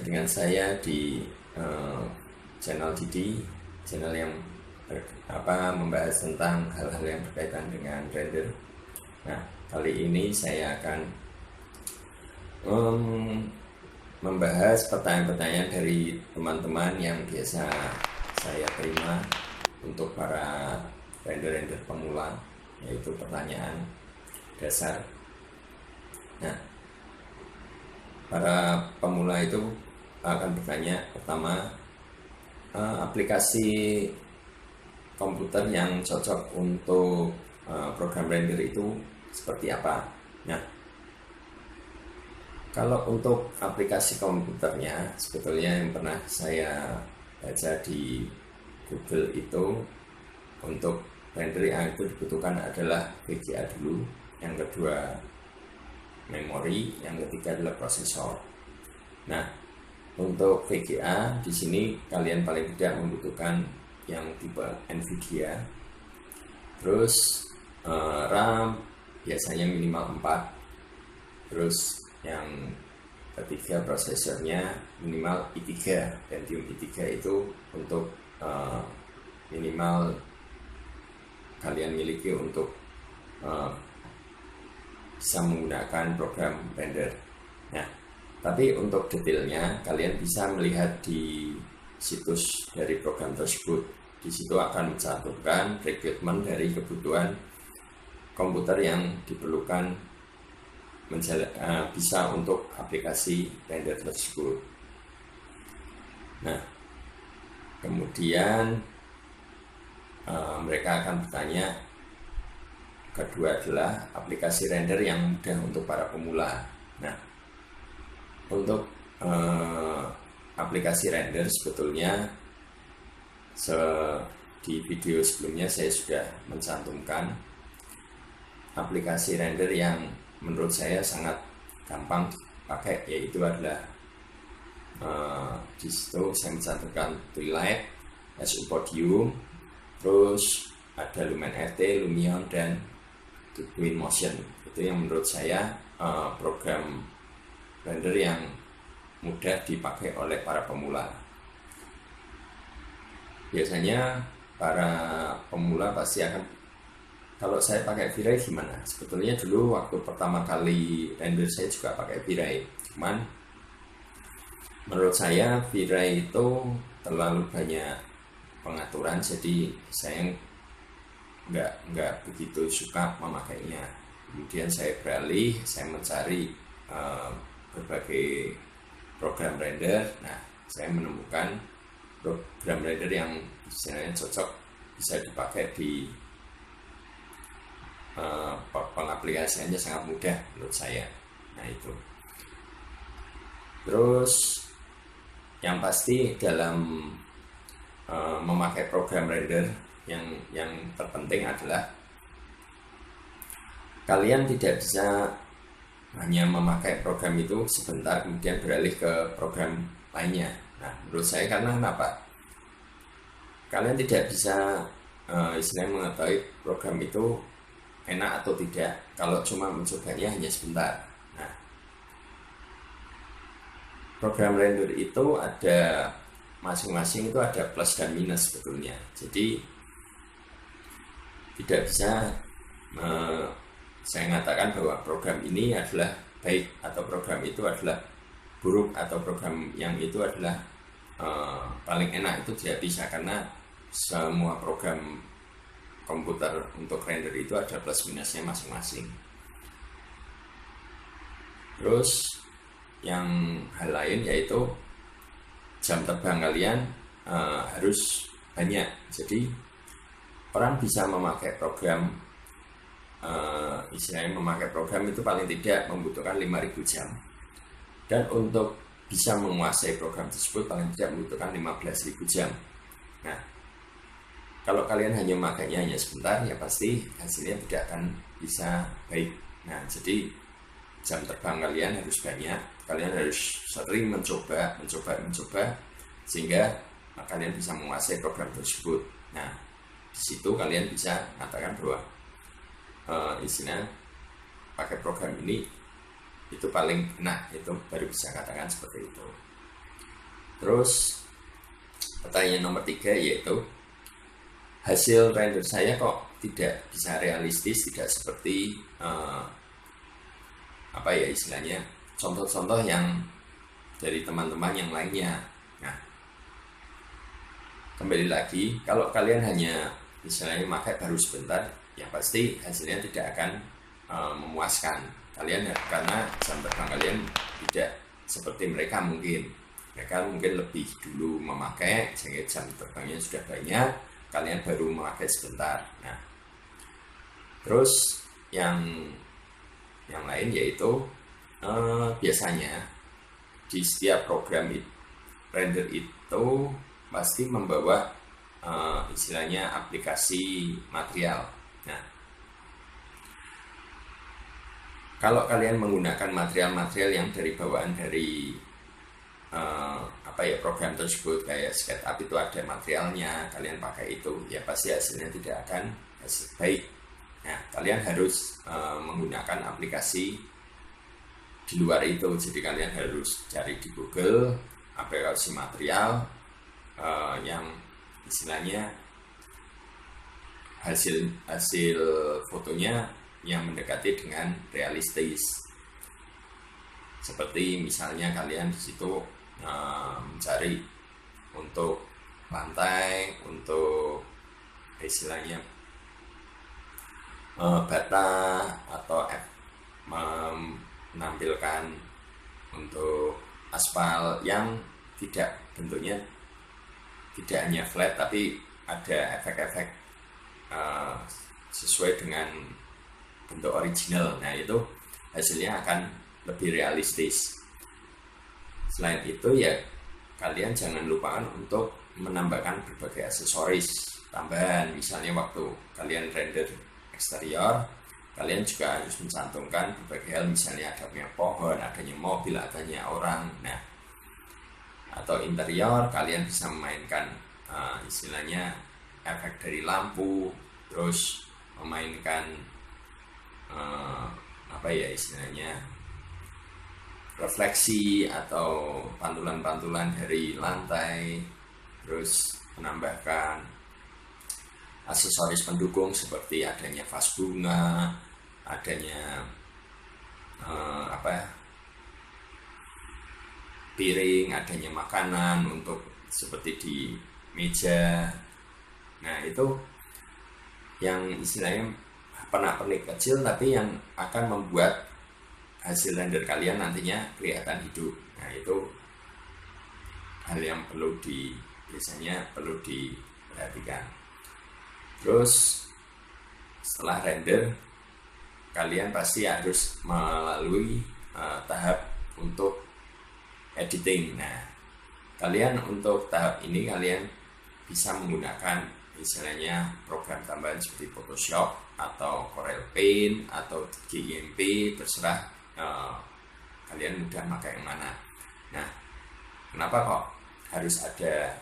lagi dengan saya di channel Didi, channel yang membahas tentang hal-hal yang berkaitan dengan render. Nah, kali ini saya akan membahas pertanyaan-pertanyaan dari teman-teman yang biasa saya terima untuk para render-render pemula, yaitu pertanyaan dasar. Nah, para pemula itu akan bertanya pertama, aplikasi komputer yang cocok untuk program render itu seperti apa? Nah, kalau untuk aplikasi komputernya, sebetulnya yang pernah saya baca di Google itu, untuk render yang itu dibutuhkan adalah VGA dulu, yang kedua memori, yang ketiga adalah prosesor. Nah, untuk VGA di sini kalian paling tidak membutuhkan yang tipe Nvidia. Terus RAM biasanya minimal 4. Terus yang ketiga prosesornya minimal i3, Pentium i3 itu untuk minimal kalian miliki untuk bisa menggunakan program render. Nah, tapi untuk detailnya kalian bisa melihat di situs dari program tersebut. Di situ akan mencantumkan requirement dari kebutuhan komputer yang diperlukan bisa untuk aplikasi render tersebut. Nah, kemudian mereka akan bertanya, kedua adalah aplikasi render yang mudah untuk para pemula. Nah, untuk aplikasi render sebetulnya di video sebelumnya saya sudah mencantumkan aplikasi render yang menurut saya sangat gampang dipakai, yaitu adalah di situ saya mencantumkan Twilight, SU Podium, terus ada Lumen RT, Lumion, dan Twinmotion. Itu yang menurut saya program render yang mudah dipakai oleh para pemula. Biasanya para pemula pasti akan, kalau saya pakai V-Ray gimana? Sebetulnya dulu waktu pertama kali render saya juga pakai V-Ray. Cuman menurut saya V-Ray itu terlalu banyak pengaturan, jadi saya nggak begitu suka memakainya. Kemudian saya beralih, saya mencari berbagai program render. Nah, saya menemukan program render yang istilahnya cocok, bisa dipakai di pengaplikasiannya sangat mudah menurut saya. Nah, itu. Terus yang pasti dalam memakai program render yang terpenting adalah kalian tidak bisa hanya memakai program itu sebentar kemudian beralih ke program lainnya. Nah, menurut saya karena kenapa? Kalian tidak bisa istilahnya mengetahui program itu enak atau tidak kalau cuma mencobanya hanya sebentar. Nah, program render itu ada masing-masing itu ada plus dan minus sebetulnya. Jadi tidak bisa saya mengatakan bahwa program ini adalah baik atau program itu adalah buruk atau program yang itu adalah paling enak. Itu tidak bisa, karena semua program komputer untuk render itu ada plus minusnya masing-masing. Terus yang hal lain yaitu jam terbang kalian harus banyak. Jadi orang bisa memakai program istilahnya memakai program itu paling tidak membutuhkan 5.000 jam, dan untuk bisa menguasai program tersebut paling tidak membutuhkan 15.000 jam. Nah, kalau kalian hanya memakainya hanya sebentar, ya pasti hasilnya tidak akan bisa baik. Nah, jadi jam terbang kalian harus banyak, kalian harus sering mencoba, sehingga kalian bisa menguasai program tersebut. Nah, di situ kalian bisa mengatakan bahwa istilah pakai program ini itu paling enak, itu baru bisa katakan seperti itu. Terus pertanyaan nomor 3 yaitu hasil render saya kok tidak bisa realistis, tidak seperti apa ya istilahnya, contoh-contoh yang dari teman-teman yang lainnya. Nah, kembali lagi, kalau kalian hanya misalnya pakai baru sebentar, ya pasti hasilnya tidak akan memuaskan kalian ya, karena jam terbang kalian tidak seperti mereka mungkin. Mereka mungkin lebih dulu memakai sehingga jam terbangnya sudah banyak, kalian baru memakai sebentar. Nah, terus yang lain yaitu biasanya di setiap program render itu pasti membawa istilahnya aplikasi material. Nah, kalau kalian menggunakan material-material yang dari bawaan dari program tersebut, kayak SketchUp itu ada materialnya, kalian pakai itu, ya pasti hasilnya tidak akan baik. Nah, kalian harus menggunakan aplikasi di luar itu. Jadi kalian harus cari di Google aplikasi material yang istilahnya hasil fotonya yang mendekati dengan realistis. Seperti misalnya kalian di situ mencari untuk lantai, untuk istilahnya bata, atau menampilkan untuk aspal yang tidak bentuknya tidak hanya flat tapi ada efek-efek sesuai dengan bentuk original. Nah, itu hasilnya akan lebih realistis. Selain itu ya kalian jangan lupakan untuk menambahkan berbagai aksesoris tambahan. Misalnya waktu kalian render eksterior, kalian juga harus mencantumkan berbagai hal, misalnya adanya pohon, adanya mobil, adanya orang. Nah, atau interior, kalian bisa memainkan istilahnya efek dari lampu, terus memainkan istilahnya refleksi atau pantulan-pantulan dari lantai, terus menambahkan aksesoris pendukung seperti adanya vas bunga, adanya piring, adanya makanan untuk seperti di meja. Nah, itu yang istilahnya pernak-pernik kecil tapi yang akan membuat hasil render kalian nantinya kelihatan hidup. Nah, itu hal yang biasanya perlu diperhatikan. Terus setelah render, kalian pasti harus melalui tahap untuk editing. Nah, kalian untuk tahap ini kalian bisa menggunakan istilahnya program tambahan seperti Photoshop atau Corel Paint atau GIMP, terserah kalian mudah pakai yang mana. Nah, kenapa kok harus ada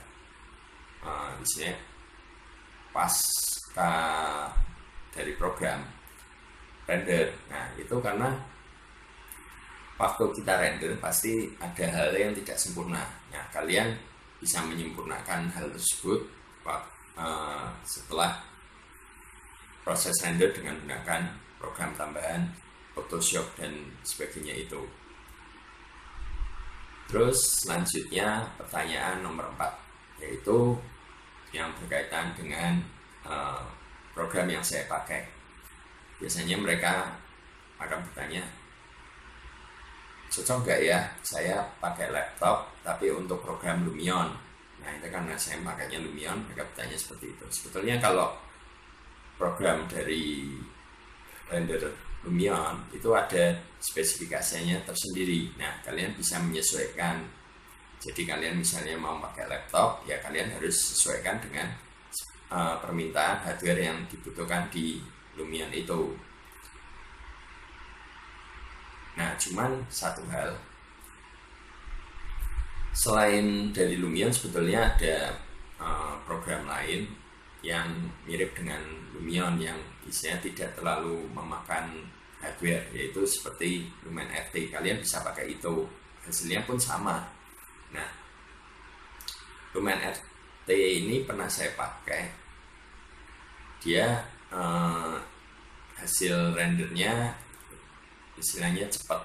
istilahnya pasca dari program render? Nah, itu karena waktu kita render pasti ada hal yang tidak sempurna. Nah, kalian bisa menyempurnakan hal tersebut setelah proses render dengan menggunakan program tambahan Photoshop dan sebagainya itu. Terus selanjutnya pertanyaan nomor 4, yaitu yang berkaitan dengan program yang saya pakai. Biasanya mereka akan bertanya, cocok nggak ya saya pakai laptop tapi untuk program Lumion? Nah, itu karena saya pakainya Lumion, mereka bertanya seperti itu. Sebetulnya kalau program dari render Lumion itu ada spesifikasinya tersendiri. Nah, kalian bisa menyesuaikan. Jadi kalian misalnya mau pakai laptop, ya kalian harus sesuaikan dengan permintaan hardware yang dibutuhkan di Lumion itu. Nah, cuman satu hal, selain dari Lumion sebetulnya ada program lain yang mirip dengan Lumion yang isinya tidak terlalu memakan hardware, yaitu seperti Lumen RT. Kalian bisa pakai itu, hasilnya pun sama. Nah, Lumen RT ini pernah saya pakai. Dia hasil rendernya istilahnya cepat,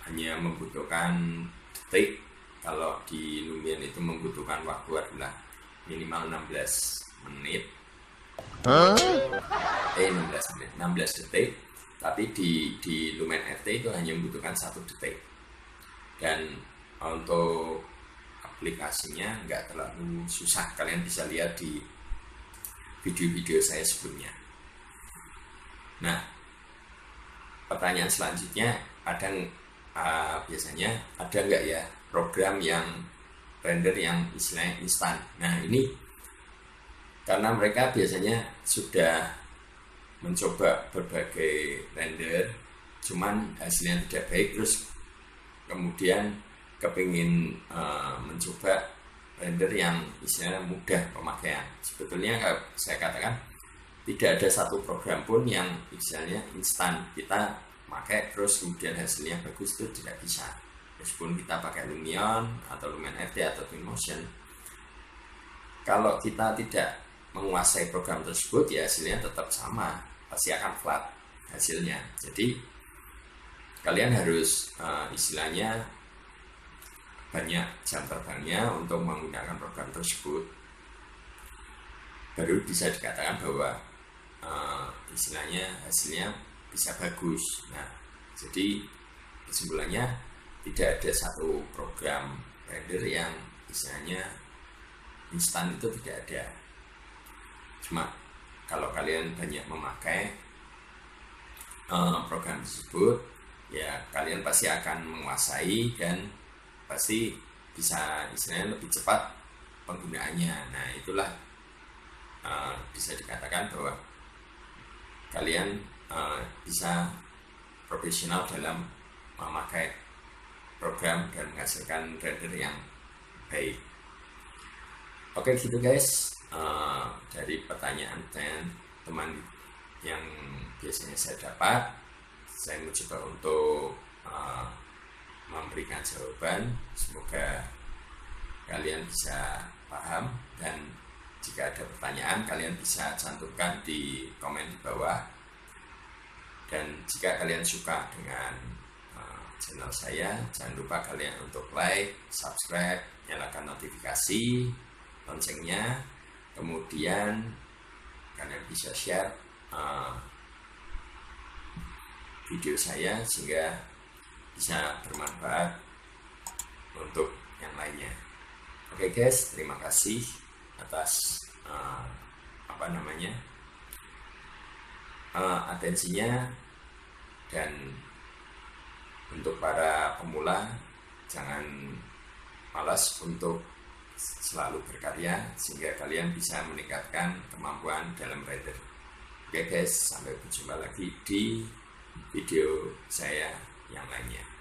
hanya membutuhkan detik. Kalau di Lumion itu membutuhkan waktu adalah minimal 16 menit. 16 detik. Tapi di Lumen RT itu hanya membutuhkan 1 detik. Dan untuk aplikasinya nggak terlalu susah, kalian bisa lihat di video-video saya sebelumnya. Nah, pertanyaan selanjutnya, biasanya ada nggak ya program yang render yang istilahnya instan? Nah, ini karena mereka biasanya sudah mencoba berbagai render, cuman hasilnya tidak baik, terus kemudian kepingin mencoba render yang istilahnya mudah pemakaian. Sebetulnya saya katakan tidak ada satu program pun yang istilahnya instan kita pakai terus kemudian hasilnya bagus, itu tidak bisa. Meskipun kita pakai Lumion atau Lumen RT atau Twinmotion, kalau kita tidak menguasai program tersebut ya hasilnya tetap sama, pasti akan flat hasilnya. Jadi kalian harus istilahnya banyak jam terbangnya untuk menggunakan program tersebut, baru bisa dikatakan bahwa istilahnya hasilnya bisa bagus. Nah, jadi kesimpulannya tidak ada satu program render yang istilahnya instan, itu tidak ada. Cuma kalau kalian banyak memakai program tersebut, ya kalian pasti akan menguasai dan pasti bisa istilahnya lebih cepat penggunaannya. Nah, itulah bisa dikatakan bahwa kalian bisa profesional dalam memakai program dan menghasilkan render yang baik. Oke, gitu guys. Dari pertanyaan teman yang biasanya saya dapat, saya mencoba untuk memberikan jawaban. Semoga kalian bisa paham, dan jika ada pertanyaan kalian bisa cantumkan di komen di bawah. Dan jika kalian suka dengan channel saya, jangan lupa kalian untuk like, subscribe, nyalakan notifikasi loncengnya, kemudian kalian bisa share video saya sehingga bisa bermanfaat untuk yang lainnya. Oke guys, terima kasih atas atensinya. Dan untuk para pemula, jangan malas untuk selalu berkarya sehingga kalian bisa meningkatkan kemampuan dalam render. Oke guys, sampai berjumpa lagi di video saya yang lainnya.